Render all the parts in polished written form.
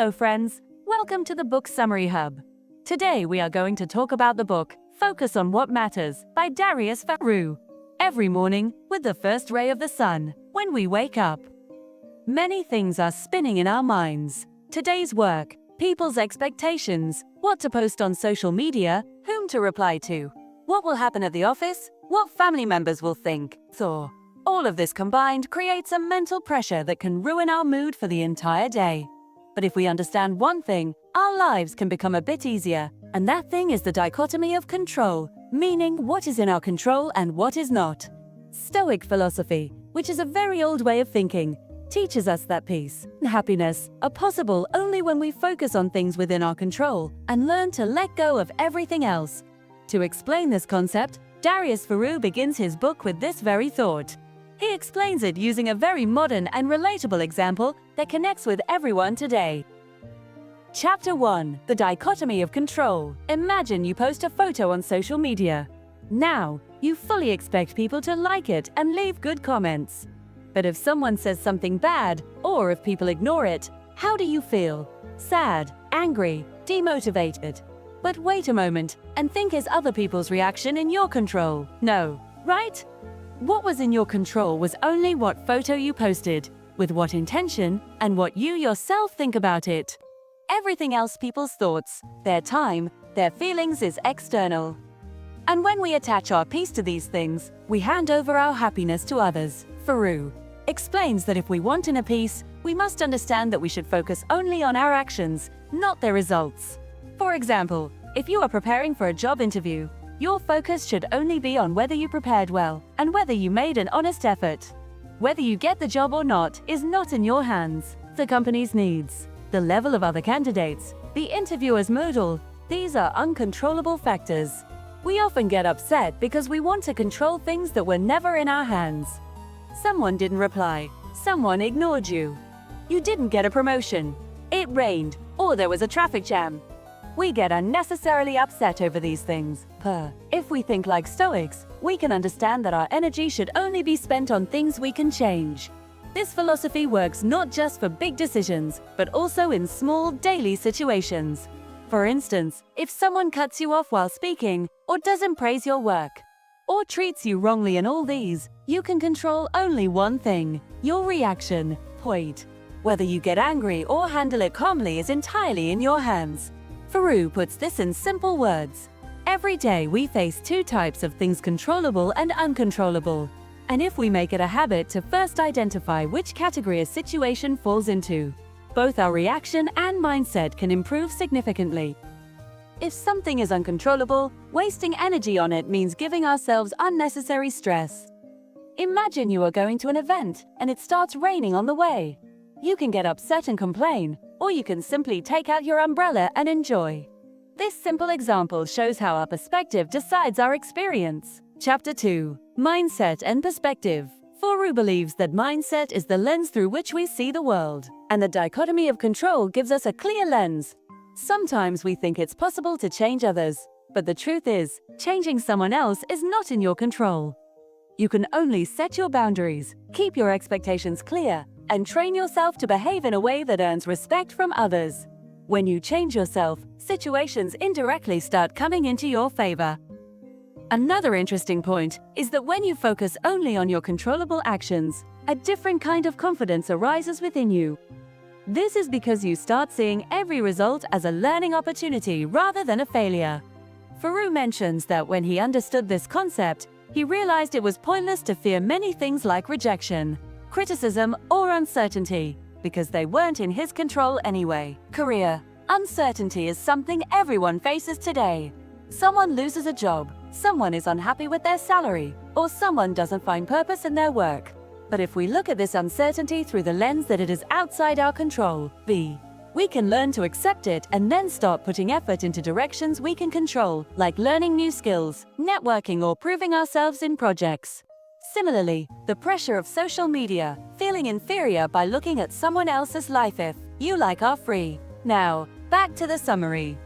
Hello friends, welcome to the Book Summary Hub. Today we are going to talk about the book Focus on What Matters by Darius Foroux. Every morning, with the first ray of the sun, when we wake up, many things are spinning in our minds. Today's work, people's expectations, what to post on social media, whom to reply to, what will happen at the office, what family members will think, or all of this combined creates a mental pressure that can ruin our mood for the entire day. But if we understand one thing, our lives can become a bit easier, and that thing is the dichotomy of control, meaning what is in our control and what is not. Stoic philosophy, which is a very old way of thinking, teaches us that peace and happiness are possible only when we focus on things within our control and learn to let go of everything else. To explain this concept, Darius Foroux begins his book with this very thought. He explains it using a very modern and relatable example that connects with everyone today. Chapter 1. The Dichotomy of Control. Imagine you post a photo on social media. Now, you fully expect people to like it and leave good comments. But if someone says something bad, or if people ignore it, how do you feel? Sad, angry, demotivated. But wait a moment, and think, is other people's reaction in your control? No, right? What was in your control was only what photo you posted, with what intention, and what you yourself think about it. Everything else, people's thoughts, their time, their feelings, is external. And when we attach our peace to these things, we hand over our happiness to others. Foroux explains that if we want inner peace, we must understand that we should focus only on our actions, not their results. For example, if you are preparing for a job interview, your focus should only be on whether you prepared well and whether you made an honest effort. Whether you get the job or not is not in your hands. The company's needs, the level of other candidates, the interviewer's mood, these are uncontrollable factors. We often get upset because we want to control things that were never in our hands. Someone didn't reply, someone ignored you. You didn't get a promotion, it rained, or there was a traffic jam. We get unnecessarily upset over these things. If we think like Stoics, we can understand that our energy should only be spent on things we can change. This philosophy works not just for big decisions, but also in small daily situations. For instance, if someone cuts you off while speaking, or doesn't praise your work, or treats you wrongly in all these, you can control only one thing: your reaction. Point. Whether you get angry or handle it calmly is entirely in your hands. Foroux puts this in simple words. Every day we face two types of things, controllable and uncontrollable. And if we make it a habit to first identify which category a situation falls into, both our reaction and mindset can improve significantly. If something is uncontrollable, wasting energy on it means giving ourselves unnecessary stress. Imagine you are going to an event and it starts raining on the way. You can get upset and complain, or you can simply take out your umbrella and enjoy. This simple example shows how our perspective decides our experience. Chapter 2. Mindset and Perspective. Foroux believes that mindset is the lens through which we see the world, and the dichotomy of control gives us a clear lens. Sometimes we think it's possible to change others, but the truth is, changing someone else is not in your control. You can only set your boundaries, keep your expectations clear, and train yourself to behave in a way that earns respect from others. When you change yourself, situations indirectly start coming into your favor. Another interesting point is that when you focus only on your controllable actions, a different kind of confidence arises within you. This is because you start seeing every result as a learning opportunity rather than a failure. Foroux mentions that when he understood this concept, he realized it was pointless to fear many things like rejection, criticism, or uncertainty, because they weren't in his control anyway. Career uncertainty is something everyone faces today. Someone loses a job, someone is unhappy with their salary, or someone doesn't find purpose in their work. But if we look at this uncertainty through the lens that it is outside our control, we can learn to accept it and then start putting effort into directions we can control, like learning new skills, networking, or proving ourselves in projects. Similarly, the pressure of social media, feeling inferior by looking at someone else's life if you like are free. Now, back to the summary.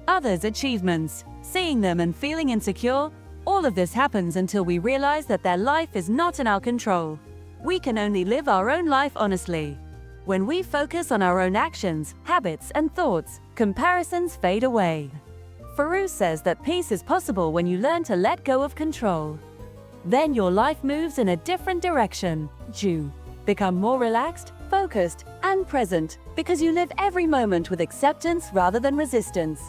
Others' achievements, seeing them and feeling insecure, all of this happens until we realize that their life is not in our control. We can only live our own life honestly. When we focus on our own actions, habits, and thoughts, comparisons fade away. Foroux says that peace is possible when you learn to let go of control. Then your life moves in a different direction. You become more relaxed, focused, and present because you live every moment with acceptance rather than resistance.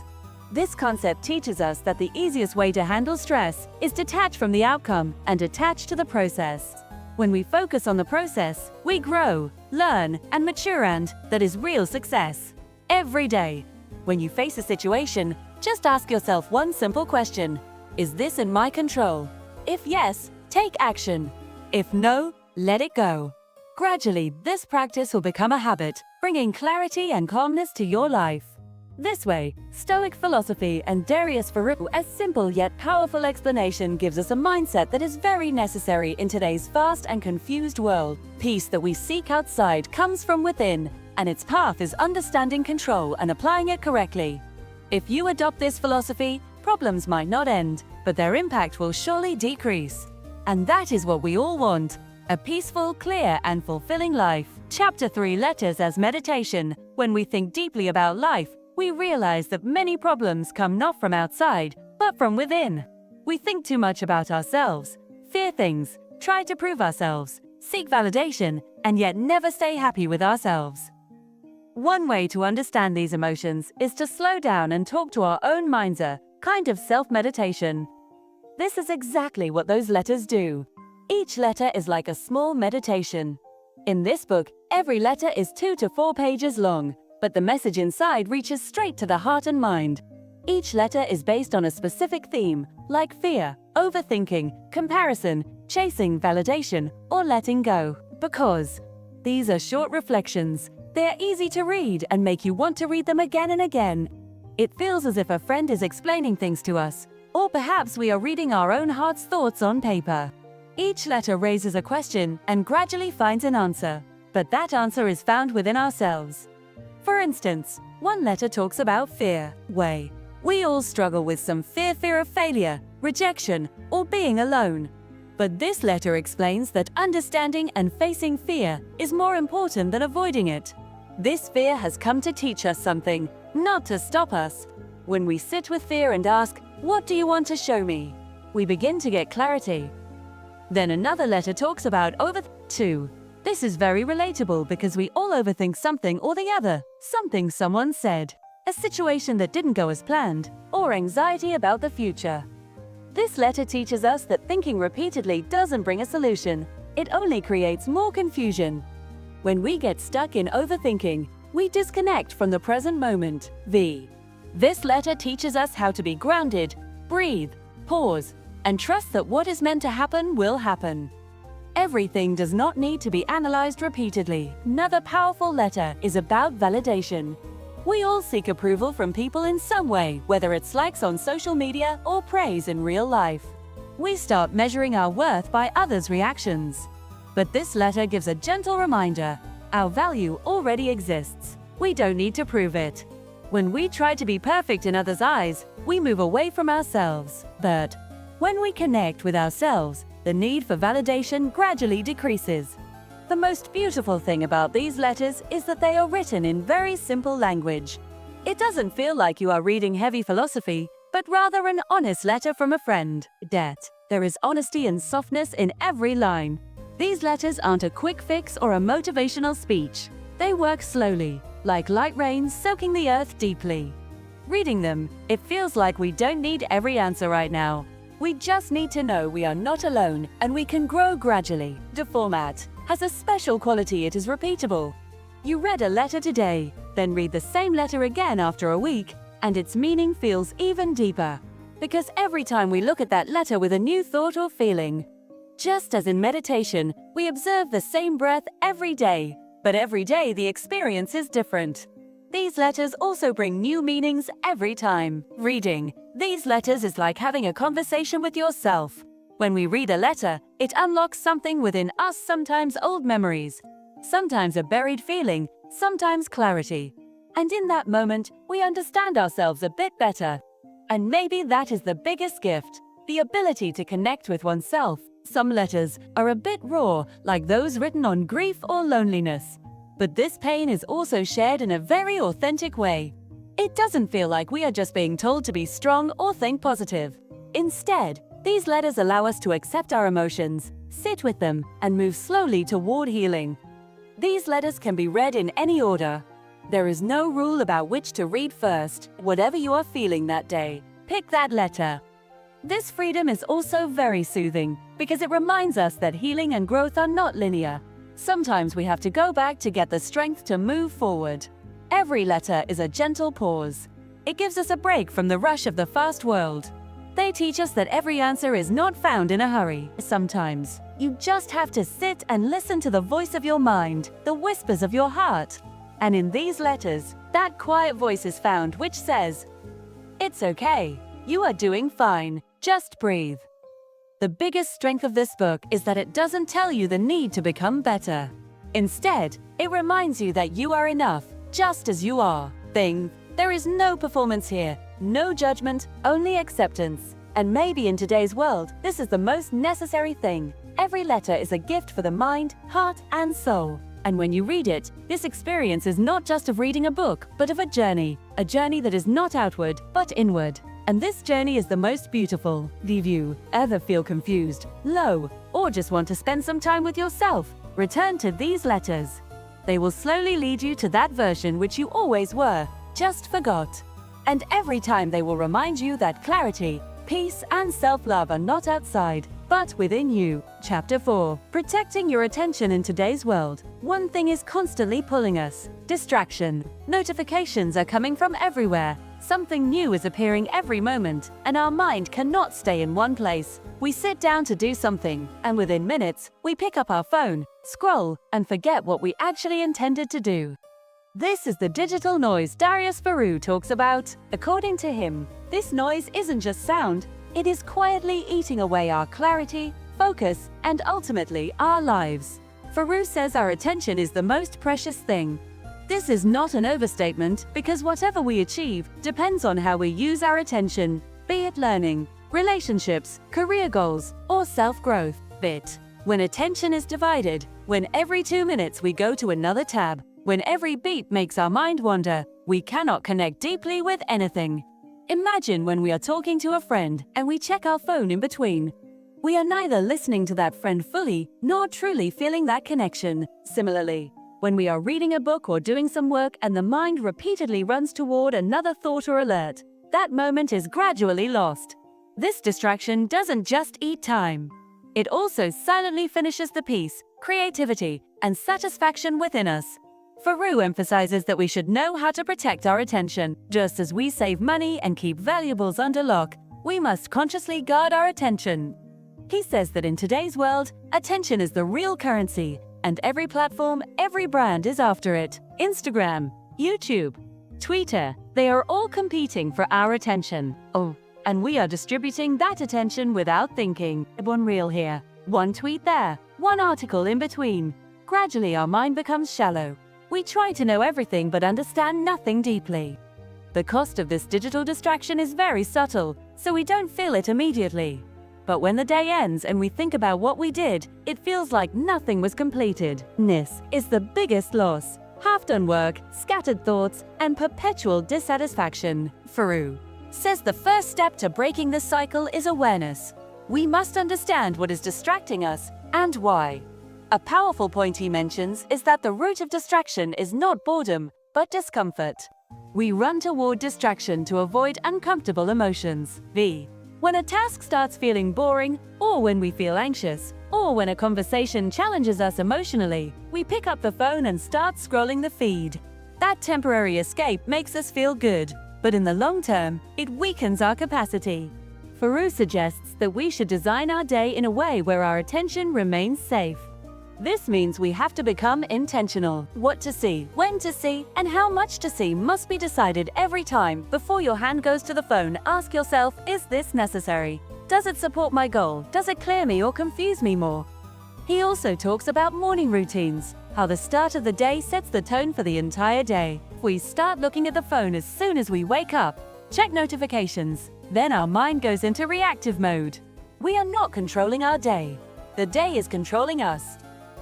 This concept teaches us that the easiest way to handle stress is detach from the outcome and attach to the process. When we focus on the process, we grow, learn, and mature, and that is real success. Every day, when you face a situation, just ask yourself one simple question: is this in my control? If yes, take action. If no, let it go. Gradually, this practice will become a habit, bringing clarity and calmness to your life. This way, Stoic philosophy and Darius Foroux, a simple yet powerful explanation, gives us a mindset that is very necessary in today's fast and confused world. Peace that we seek outside comes from within, and its path is understanding control and applying it correctly. If you adopt this philosophy, problems might not end, but their impact will surely decrease. And that is what we all want: a peaceful, clear, and fulfilling life. Chapter 3: Letters as Meditation. When we think deeply about life, we realize that many problems come not from outside, but from within. We think too much about ourselves, fear things, try to prove ourselves, seek validation, and yet never stay happy with ourselves. One way to understand these emotions is to slow down and talk to our own minds, a kind of self-meditation. This is exactly what those letters do. Each letter is like a small meditation. In this book, every letter is 2 to 4 pages long, but the message inside reaches straight to the heart and mind. Each letter is based on a specific theme, like fear, overthinking, comparison, chasing validation, or letting go. Because these are short reflections, they're easy to read and make you want to read them again and again. It feels as if a friend is explaining things to us, or perhaps we are reading our own heart's thoughts on paper. Each letter raises a question and gradually finds an answer, but that answer is found within ourselves. For instance, one letter talks about fear. We all struggle with some fear of failure, rejection, or being alone. But this letter explains that understanding and facing fear is more important than avoiding it. This fear has come to teach us something, not to stop us. When we sit with fear and ask, "What do you want to show me?" we begin to get clarity. Then another letter talks about overthinking. This is very relatable because we all overthink something or the other, something someone said, a situation that didn't go as planned, or anxiety about the future. This letter teaches us that thinking repeatedly doesn't bring a solution. It only creates more confusion. When we get stuck in overthinking, we disconnect from the present moment. This letter teaches us how to be grounded, breathe, pause, and trust that what is meant to happen will happen. Everything does not need to be analyzed repeatedly. Another powerful letter is about validation. We all seek approval from people in some way, whether it's likes on social media or praise in real life. We start measuring our worth by others' reactions. But this letter gives a gentle reminder: our value already exists. We don't need to prove it. When we try to be perfect in others' eyes, we move away from ourselves. But when we connect with ourselves, the need for validation gradually decreases. The most beautiful thing about these letters is that they are written in very simple language. It doesn't feel like you are reading heavy philosophy, but rather an honest letter from a friend. There is honesty and softness in every line. These letters aren't a quick fix or a motivational speech. They work slowly, like light rain soaking the earth deeply. Reading them, it feels like we don't need every answer right now. We just need to know we are not alone and we can grow gradually. The format has a special quality: it is repeatable. You read a letter today, then read the same letter again after a week, and its meaning feels even deeper. Because every time we look at that letter with a new thought or feeling. Just as in meditation, we observe the same breath every day, but every day the experience is different. These letters also bring new meanings every time. Reading these letters is like having a conversation with yourself. When we read a letter, it unlocks something within us, sometimes old memories, sometimes a buried feeling, sometimes clarity. And in that moment, we understand ourselves a bit better. And maybe that is the biggest gift, the ability to connect with oneself. Some letters are a bit raw, like those written on grief or loneliness. But this pain is also shared in a very authentic way. It doesn't feel like we are just being told to be strong or think positive. Instead, these letters allow us to accept our emotions, sit with them, and move slowly toward healing. These letters can be read in any order. There is no rule about which to read first. Whatever you are feeling that day, pick that letter. This freedom is also very soothing because it reminds us that healing and growth are not linear. Sometimes we have to go back to get the strength to move forward. Every letter is a gentle pause. It gives us a break from the rush of the fast world. They teach us that every answer is not found in a hurry. Sometimes, you just have to sit and listen to the voice of your mind, the whispers of your heart. And in these letters, that quiet voice is found which says, "It's okay. You are doing fine. Just breathe." The biggest strength of this book is that it doesn't tell you the need to become better. Instead, it reminds you that you are enough, just as you are. There is no performance here, no judgment, only acceptance. And maybe in today's world, this is the most necessary thing. Every letter is a gift for the mind, heart, and soul. And when you read it, this experience is not just of reading a book, but of a journey that is not outward, but inward. And this journey is the most beautiful. If you ever feel confused, low, or just want to spend some time with yourself, return to these letters. They will slowly lead you to that version which you always were, just forgot. And every time they will remind you that clarity, peace, and self-love are not outside, but within you. Chapter 4. Protecting your attention in today's world. One thing is constantly pulling us: distraction. Notifications are coming from everywhere. Something new is appearing every moment, and our mind cannot stay in one place. We sit down to do something, and within minutes, we pick up our phone, scroll, and forget what we actually intended to do. This is the digital noise Darius Foroux talks about. According to him, this noise isn't just sound, it is quietly eating away our clarity, focus, and ultimately our lives. Foroux says our attention is the most precious thing. This is not an overstatement, because whatever we achieve depends on how we use our attention, be it learning, relationships, career goals, or self-growth. When attention is divided, when every 2 minutes we go to another tab, when every beat makes our mind wander, we cannot connect deeply with anything. Imagine when we are talking to a friend and we check our phone in between. We are neither listening to that friend fully, nor truly feeling that connection. Similarly, when we are reading a book or doing some work and the mind repeatedly runs toward another thought or alert, that moment is gradually lost. This distraction doesn't just eat time. It also silently finishes the peace, creativity, and satisfaction within us. Foroux emphasizes that we should know how to protect our attention. Just as we save money and keep valuables under lock, we must consciously guard our attention. He says that in today's world, attention is the real currency, and every platform, every brand is after it. Instagram, YouTube, Twitter, they are all competing for our attention. And we are distributing that attention without thinking. One reel here, one tweet there, one article in between. Gradually our mind becomes shallow. We try to know everything but understand nothing deeply. The cost of this digital distraction is very subtle, so we don't feel it immediately. But when the day ends and we think about what we did, it feels like nothing was completed. This is the biggest loss: half-done work, scattered thoughts, and perpetual dissatisfaction. Foroux says the first step to breaking this cycle is awareness. We must understand what is distracting us and why. A powerful point he mentions is that the root of distraction is not boredom, but discomfort. We run toward distraction to avoid uncomfortable emotions. When a task starts feeling boring, or when we feel anxious, or when a conversation challenges us emotionally, we pick up the phone and start scrolling the feed. That temporary escape makes us feel good, but in the long term, it weakens our capacity. Foroux suggests that we should design our day in a way where our attention remains safe. This means we have to become intentional. What to see, when to see, and how much to see must be decided every time. Before your hand goes to the phone, ask yourself, is this necessary? Does it support my goal? Does it clear me or confuse me more? He also talks about morning routines, how the start of the day sets the tone for the entire day. If we start looking at the phone as soon as we wake up, check notifications, then our mind goes into reactive mode. We are not controlling our day. The day is controlling us.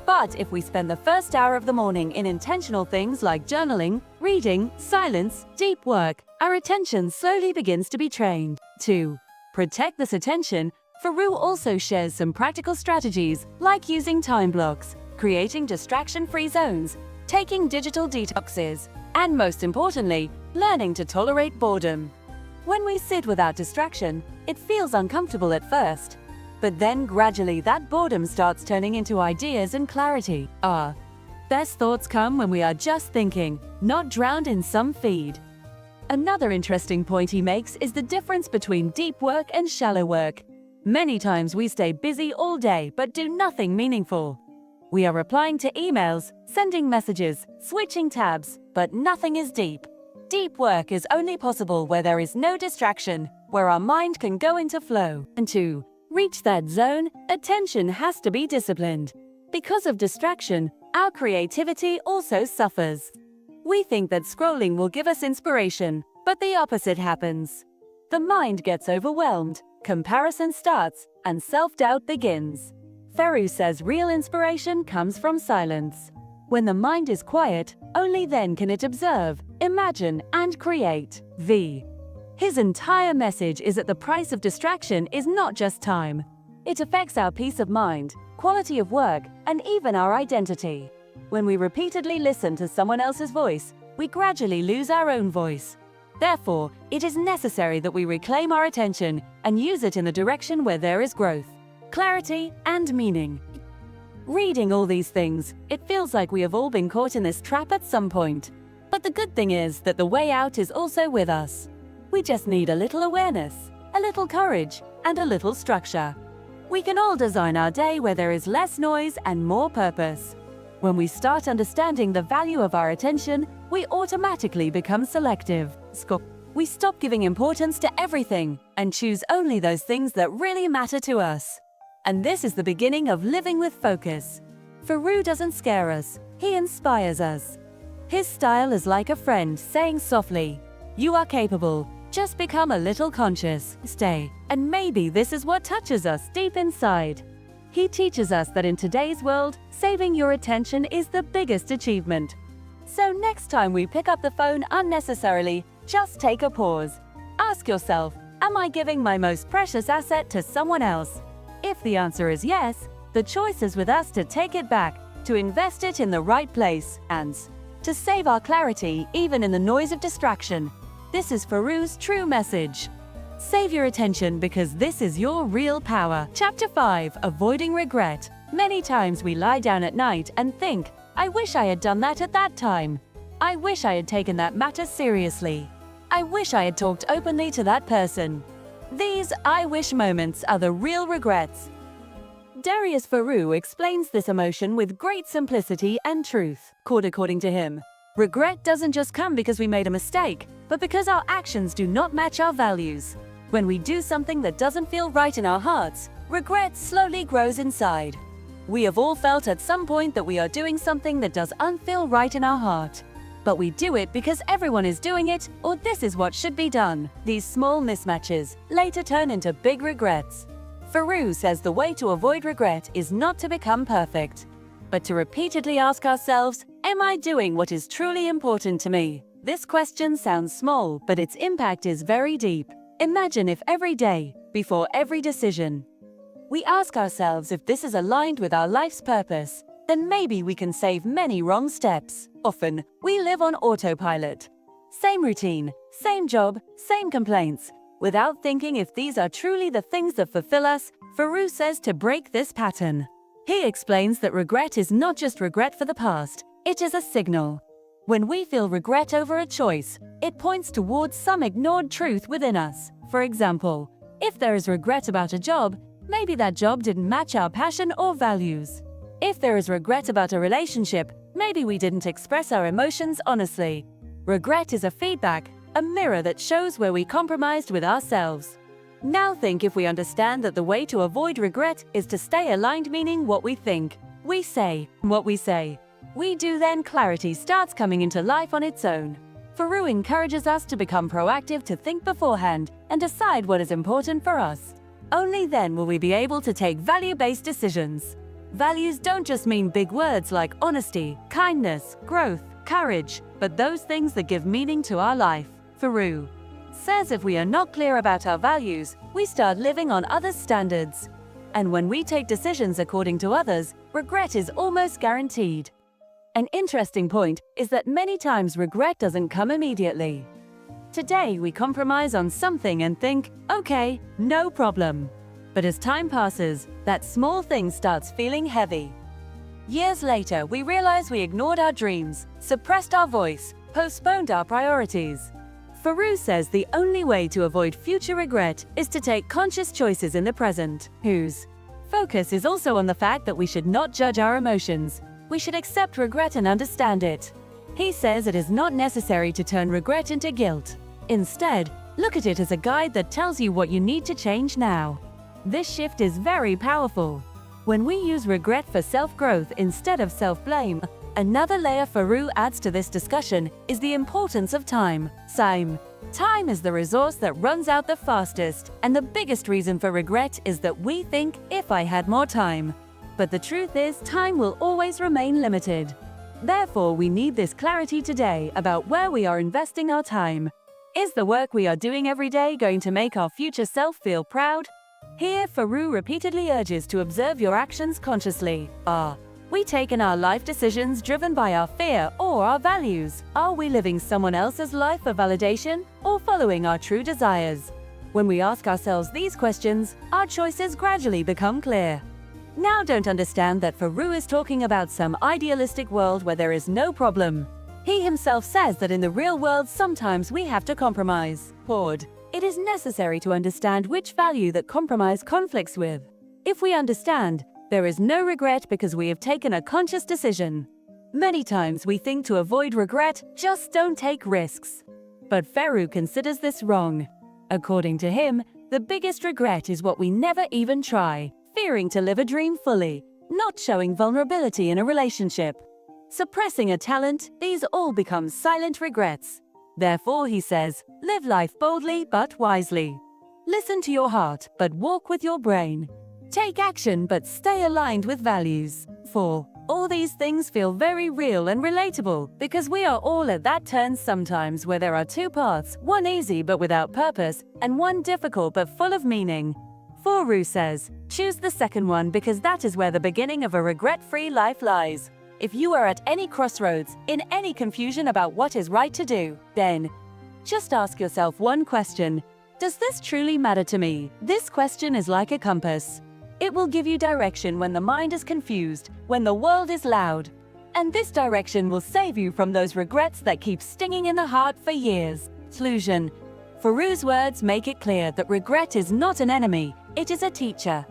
But if we spend the first hour of the morning in intentional things like journaling, reading, silence, deep work, our attention slowly begins to be trained. To protect this attention, Foroux also shares some practical strategies like using time blocks, creating distraction-free zones, taking digital detoxes, and most importantly, learning to tolerate boredom. When we sit without distraction, it feels uncomfortable at first. But then gradually that boredom starts turning into ideas and clarity. Our best thoughts come when we are just thinking, not drowned in some feed. Another interesting point he makes is the difference between deep work and shallow work. Many times we stay busy all day but do nothing meaningful. We are replying to emails, sending messages, switching tabs, but nothing is deep. Deep work is only possible where there is no distraction, where our mind can go into flow. And to reach that zone, attention has to be disciplined. Because of distraction, our creativity also suffers. We think that scrolling will give us inspiration, but the opposite happens. The mind gets overwhelmed, comparison starts, and self-doubt begins. Foroux says real inspiration comes from silence. When the mind is quiet, only then can it observe, imagine, and create. His entire message is that the price of distraction is not just time. It affects our peace of mind, quality of work, and even our identity. When we repeatedly listen to someone else's voice, we gradually lose our own voice. Therefore, it is necessary that we reclaim our attention and use it in the direction where there is growth, clarity, and meaning. Reading all these things, it feels like we have all been caught in this trap at some point. But the good thing is that the way out is also with us. We just need a little awareness, a little courage, and a little structure. We can all design our day where there is less noise and more purpose. When we start understanding the value of our attention, we automatically become selective. We stop giving importance to everything and choose only those things that really matter to us. And this is the beginning of living with focus. Foroux doesn't scare us, he inspires us. His style is like a friend saying softly, "You are capable. Just become a little conscious, stay." And maybe this is what touches us deep inside. He teaches us that in today's world, saving your attention is the biggest achievement. So next time we pick up the phone unnecessarily, just take a pause. Ask yourself, am I giving my most precious asset to someone else? If the answer is yes, the choice is with us to take it back, to invest it in the right place, and to save our clarity even in the noise of distraction. This is Foroux's true message. Save your attention because this is your real power. Chapter 5. Avoiding regret. Many times we lie down at night and think, I wish I had done that at that time. I wish I had taken that matter seriously. I wish I had talked openly to that person. These I wish moments are the real regrets. Darius Foroux explains this emotion with great simplicity and truth. According to him, regret doesn't just come because we made a mistake, but because our actions do not match our values. When we do something that doesn't feel right in our hearts, regret slowly grows inside. We have all felt at some point that we are doing something that doesn't feel right in our heart. But we do it because everyone is doing it, or this is what should be done. These small mismatches later turn into big regrets. Foroux says the way to avoid regret is not to become perfect, but to repeatedly ask ourselves, am I doing what is truly important to me? This question sounds small, but its impact is very deep. Imagine if every day, before every decision, we ask ourselves if this is aligned with our life's purpose, then maybe we can save many wrong steps. Often, we live on autopilot. Same routine, same job, same complaints. Without thinking if these are truly the things that fulfill us, Foroux says to break this pattern. He explains that regret is not just regret for the past, it is a signal. When we feel regret over a choice, it points towards some ignored truth within us. For example, if there is regret about a job, maybe that job didn't match our passion or values. If there is regret about a relationship, maybe we didn't express our emotions honestly. Regret is a feedback, a mirror that shows where we compromised with ourselves. Now think if we understand that the way to avoid regret is to stay aligned, meaning what we think, we say, what we say. We do, then clarity starts coming into life on its own. Foroux encourages us to become proactive, to think beforehand and decide what is important for us. Only then will we be able to take value-based decisions. Values don't just mean big words like honesty, kindness, growth, courage, but those things that give meaning to our life. Foroux says if we are not clear about our values, we start living on others' standards. And when we take decisions according to others, regret is almost guaranteed. An interesting point is that many times regret doesn't come immediately. Today we compromise on something and think, okay, no problem. But as time passes, that small thing starts feeling heavy. Years later, we realize we ignored our dreams, suppressed our voice, postponed our priorities. Foroux says the only way to avoid future regret is to take conscious choices in the present. Whose focus is also on the fact that we should not judge our emotions. We should accept regret and understand it. He says it is not necessary to turn regret into guilt. Instead, look at it as a guide that tells you what you need to change now. This shift is very powerful. When we use regret for self-growth instead of self-blame, another layer Foroux adds to this discussion is the importance of time. Time is the resource that runs out the fastest, and the biggest reason for regret is that we think, if I had more time. But the truth is, time will always remain limited. Therefore, we need this clarity today about where we are investing our time. Is the work we are doing every day going to make our future self feel proud? Here, Foroux repeatedly urges to observe your actions consciously. Are we taking our life decisions driven by our fear or our values? Are we living someone else's life for validation or following our true desires? When we ask ourselves these questions, our choices gradually become clear. Now don't understand that Foroux is talking about some idealistic world where there is no problem. He himself says that in the real world sometimes we have to compromise. It is necessary to understand which value that compromise conflicts with. If we understand, there is no regret because we have taken a conscious decision. Many times we think to avoid regret, just don't take risks. But Foroux considers this wrong. According to him, the biggest regret is what we never even try, fearing to live a dream fully, not showing vulnerability in a relationship, suppressing a talent. These all become silent regrets. Therefore, he says, live life boldly but wisely. Listen to your heart, but walk with your brain. Take action, but stay aligned with values. All these things feel very real and relatable because we are all at that turn sometimes where there are two paths, one easy but without purpose, and one difficult but full of meaning. Foroux says, choose the second one because that is where the beginning of a regret-free life lies. If you are at any crossroads, in any confusion about what is right to do, then just ask yourself one question. Does this truly matter to me? This question is like a compass. It will give you direction when the mind is confused, when the world is loud. And this direction will save you from those regrets that keep stinging in the heart for years. Conclusion. Foroux's words make it clear that regret is not an enemy, it is a teacher.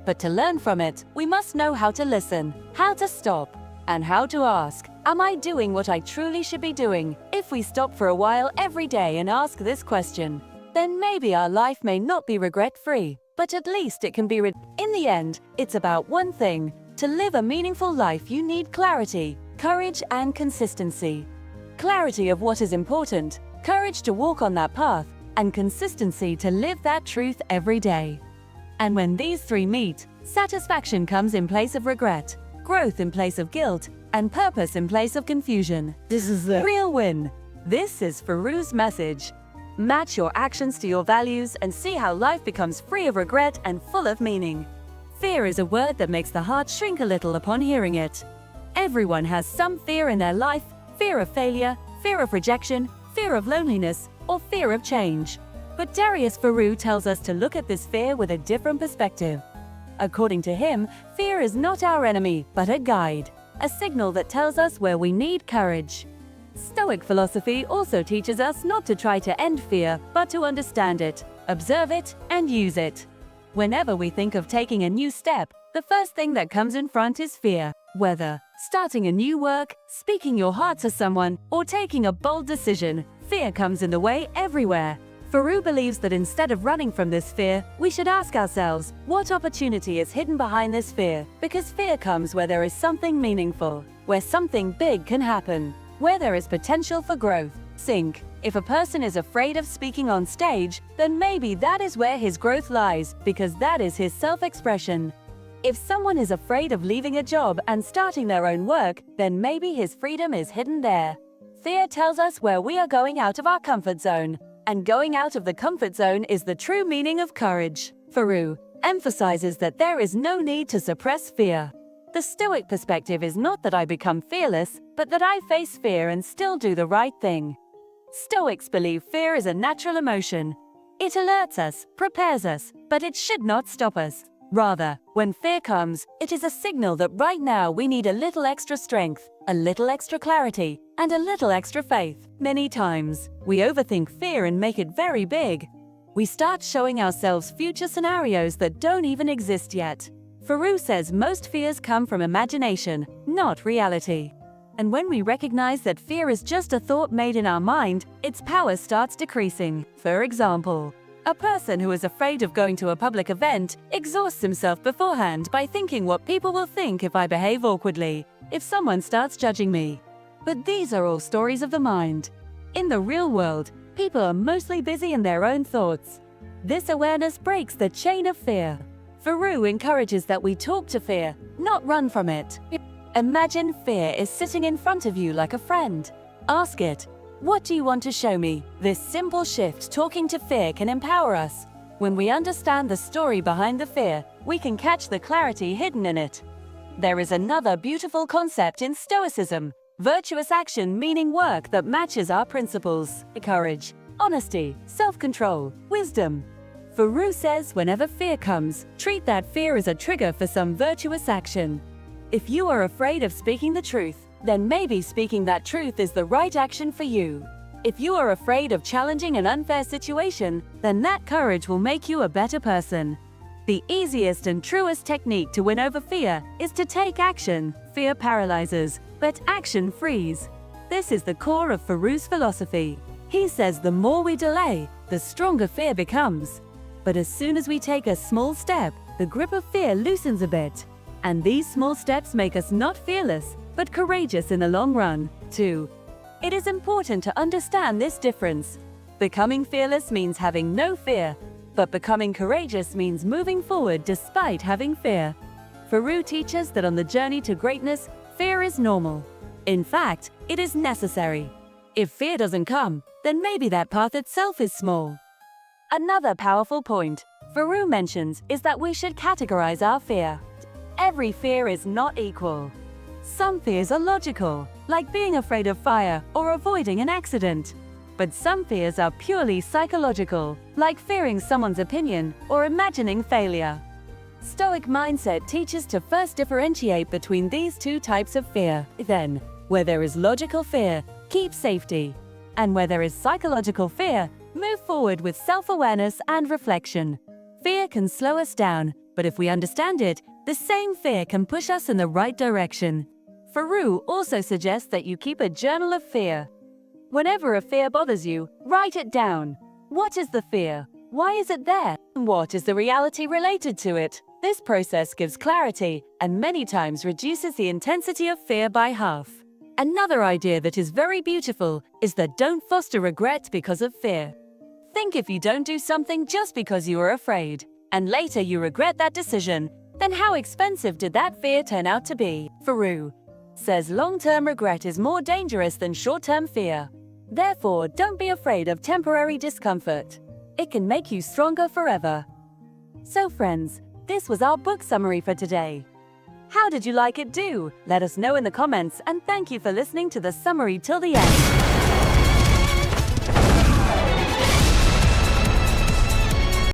But to learn from it, we must know how to listen, how to stop, and how to ask, am I doing what I truly should be doing? If we stop for a while every day and ask this question, then maybe our life may not be regret-free, but at least it can be In the end, it's about one thing. To live a meaningful life, you need clarity, courage, and consistency. Clarity of what is important, courage to walk on that path, and consistency to live that truth every day. And when these three meet, satisfaction comes in place of regret, growth in place of guilt, and purpose in place of confusion. This is the real win. This is Foroux's message. Match your actions to your values and see how life becomes free of regret and full of meaning. Fear is a word that makes the heart shrink a little upon hearing it. Everyone has some fear in their life: fear of failure, fear of rejection, fear of loneliness, or fear of change. But Darius Foroux tells us to look at this fear with a different perspective. According to him, fear is not our enemy, but a guide, a signal that tells us where we need courage. Stoic philosophy also teaches us not to try to end fear, but to understand it, observe it, and use it. Whenever we think of taking a new step, the first thing that comes in front is fear. Whether starting a new work, speaking your heart to someone, or taking a bold decision, fear comes in the way everywhere. Foroux believes that instead of running from this fear, we should ask ourselves, what opportunity is hidden behind this fear? Because fear comes where there is something meaningful, where something big can happen, where there is potential for growth. If a person is afraid of speaking on stage, then maybe that is where his growth lies, because that is his self-expression. If someone is afraid of leaving a job and starting their own work, then maybe his freedom is hidden there. Fear tells us where we are going out of our comfort zone, and going out of the comfort zone is the true meaning of courage. Foroux emphasizes that there is no need to suppress fear. The Stoic perspective is not that I become fearless, but that I face fear and still do the right thing. Stoics believe fear is a natural emotion. It alerts us, prepares us, but it should not stop us. Rather, when fear comes, it is a signal that right now we need a little extra strength, a little extra clarity, and a little extra faith. Many times, we overthink fear and make it very big. We start showing ourselves future scenarios that don't even exist yet. Foroux says most fears come from imagination, not reality. And when we recognize that fear is just a thought made in our mind, its power starts decreasing. For example, a person who is afraid of going to a public event exhausts himself beforehand by thinking what people will think if I behave awkwardly, if someone starts judging me. But these are all stories of the mind. In the real world, people are mostly busy in their own thoughts. This awareness breaks the chain of fear. Foroux encourages that we talk to fear, not run from it. Imagine fear is sitting in front of you like a friend. Ask it, what do you want to show me? This simple shift talking to fear can empower us. When we understand the story behind the fear, we can catch the clarity hidden in it. There is another beautiful concept in Stoicism, virtuous action, meaning work that matches our principles, courage, honesty, self-control, wisdom. Foroux says whenever fear comes, treat that fear as a trigger for some virtuous action. If you are afraid of speaking the truth, then maybe speaking that truth is the right action for you. If you are afraid of challenging an unfair situation, then that courage will make you a better person. The easiest and truest technique to win over fear is to take action. Fear paralyzes, but action frees. This is the core of Foroux' philosophy. He says the more we delay, the stronger fear becomes. But as soon as we take a small step, the grip of fear loosens a bit. And these small steps make us not fearless, but courageous in the long run, too. It is important to understand this difference. Becoming fearless means having no fear, but becoming courageous means moving forward despite having fear. Foroux teaches that on the journey to greatness, fear is normal. In fact, it is necessary. If fear doesn't come, then maybe that path itself is small. Another powerful point Foroux mentions is that we should categorize our fear. Every fear is not equal. Some fears are logical, like being afraid of fire or avoiding an accident. But some fears are purely psychological, like fearing someone's opinion or imagining failure. Stoic Mindset teaches to first differentiate between these two types of fear. Then, where there is logical fear, keep safety. And where there is psychological fear, move forward with self-awareness and reflection. Fear can slow us down, but if we understand it, the same fear can push us in the right direction. Foroux also suggests that you keep a journal of fear. Whenever a fear bothers you, write it down. What is the fear? Why is it there? What is the reality related to it? This process gives clarity and many times reduces the intensity of fear by half. Another idea that is very beautiful is that don't foster regret because of fear. Think if you don't do something just because you are afraid, and later you regret that decision, then how expensive did that fear turn out to be? Foroux says long-term regret is more dangerous than short-term fear. Therefore, don't be afraid of temporary discomfort. It can make you stronger forever. So friends, this was our book summary for today. How did you like it? Let us know in the comments, and thank you for listening to the summary till the end.